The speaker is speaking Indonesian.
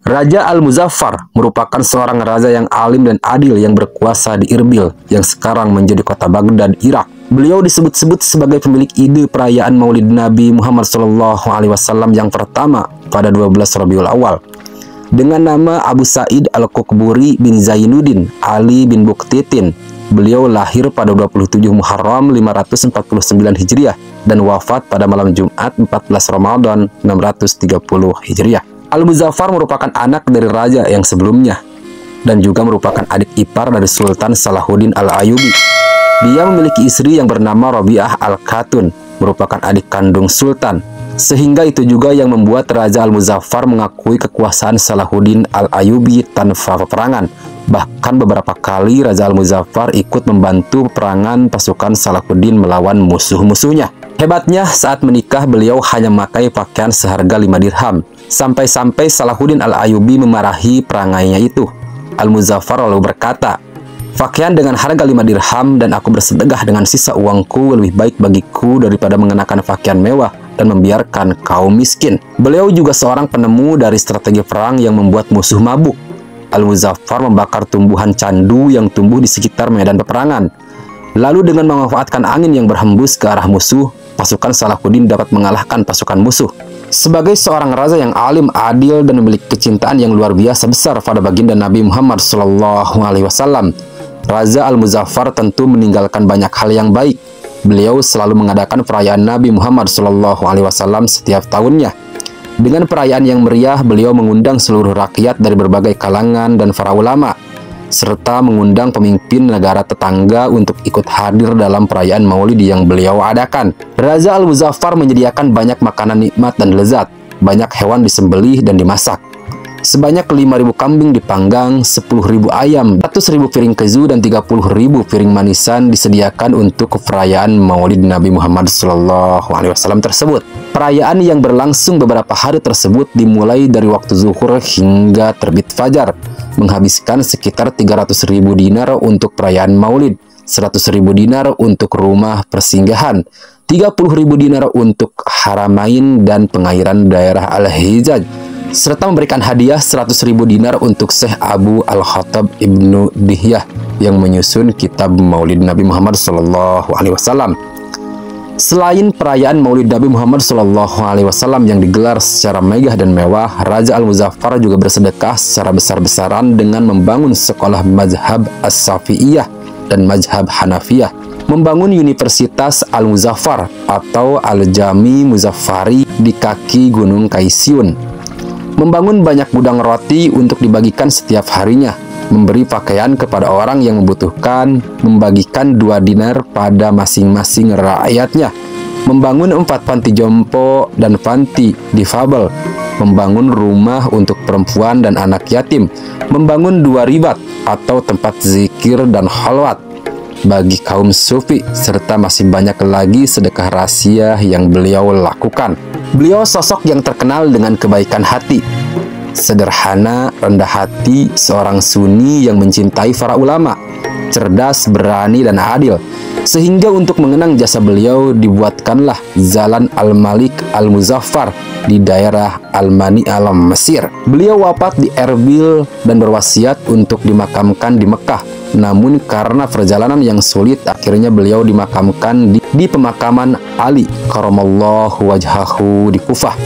Raja Al-Muzaffar merupakan seorang raja yang alim dan adil yang berkuasa di Irbil yang sekarang menjadi kota Baghdad, Irak. Beliau disebut-sebut sebagai pemilik ide perayaan Maulid Nabi Muhammad SAW yang pertama pada 12 Rabiul Awal dengan nama Abu Sa'id Al-Kokburi bin Zainuddin Ali bin Buktitin. Beliau lahir pada 27 Muharram 549 Hijriah dan wafat pada malam Jumat 14 Ramadan 630 Hijriah. Al-Muzaffar merupakan anak dari raja yang sebelumnya dan juga merupakan adik ipar dari Sultan Salahuddin Al-Ayyubi. Dia memiliki istri yang bernama Rabi'ah Al-Khatun, merupakan adik kandung Sultan. Sehingga itu juga yang membuat Raja Al-Muzaffar mengakui kekuasaan Salahuddin Al-Ayyubi tanpa peperangan. Bahkan beberapa kali Raja Al-Muzaffar ikut membantu peperangan pasukan Salahuddin melawan musuh-musuhnya. Hebatnya, saat menikah beliau hanya memakai pakaian seharga 5 dirham. Sampai-sampai Salahuddin Al-Ayyubi memarahi perangainya itu. Al-Muzaffar lalu berkata, "Pakaian dengan harga 5 dirham dan aku bersedekah dengan sisa uangku lebih baik bagiku daripada mengenakan pakaian mewah dan membiarkan kaum miskin." Beliau juga seorang penemu dari strategi perang yang membuat musuh mabuk. Al-Muzaffar membakar tumbuhan candu yang tumbuh di sekitar medan peperangan. Lalu dengan memanfaatkan angin yang berhembus ke arah musuh, pasukan Salahuddin dapat mengalahkan pasukan musuh. Sebagai seorang raja yang alim, adil, dan memiliki kecintaan yang luar biasa besar pada baginda Nabi Muhammad SAW, Raja Al-Muzaffar tentu meninggalkan banyak hal yang baik. Beliau selalu mengadakan perayaan Nabi Muhammad SAW setiap tahunnya. Dengan perayaan yang meriah, beliau mengundang seluruh rakyat dari berbagai kalangan dan para ulama, serta mengundang pemimpin negara tetangga untuk ikut hadir dalam perayaan Maulid yang beliau adakan. Raja Al-Muzaffar menyediakan banyak makanan nikmat dan lezat, banyak hewan disembelih dan dimasak. Sebanyak 5.000 kambing dipanggang, 10.000 ayam, 100.000 piring keju, dan 30.000 piring manisan disediakan untuk perayaan Maulid Nabi Muhammad SAW tersebut. Perayaan yang berlangsung beberapa hari tersebut dimulai dari waktu zuhur hingga terbit fajar, menghabiskan sekitar 300.000 dinar untuk perayaan Maulid, 100.000 dinar untuk rumah persinggahan, 30.000 dinar untuk haramain dan pengairan daerah Al-Hijaz, serta memberikan hadiah 100.000 dinar untuk Syekh Abu Al-Khattab Ibnu Dihyah yang menyusun kitab Maulid Nabi Muhammad SAW. Selain perayaan Maulid Nabi Muhammad SAW yang digelar secara megah dan mewah, Raja Al-Muzaffar juga bersedekah secara besar-besaran dengan membangun sekolah mazhab As-Syafi'iyah dan mazhab Hanafiyah, membangun Universitas Al-Muzaffar atau Al-Jami Muzaffari di kaki Gunung Kaisiun, membangun banyak gudang roti untuk dibagikan setiap harinya, memberi pakaian kepada orang yang membutuhkan, membagikan 2 dinar pada masing-masing rakyatnya, membangun 4 panti jompo dan panti difabel, membangun rumah untuk perempuan dan anak yatim, membangun 2 ribat atau tempat zikir dan khalwat bagi kaum sufi, serta masih banyak lagi sedekah rahasia yang beliau lakukan. Beliau sosok yang terkenal dengan kebaikan hati, sederhana, rendah hati, seorang sunni yang mencintai para ulama, cerdas, berani, dan adil. Sehingga untuk mengenang jasa beliau dibuatkanlah Jalan Al-Malik Al-Muzaffar di daerah Al-Mani Alam Mesir. Beliau wafat di Erbil dan berwasiat untuk dimakamkan di Mekah. Namun karena perjalanan yang sulit, akhirnya beliau dimakamkan di pemakaman Ali Karamallahu Wajhahu di Kufah.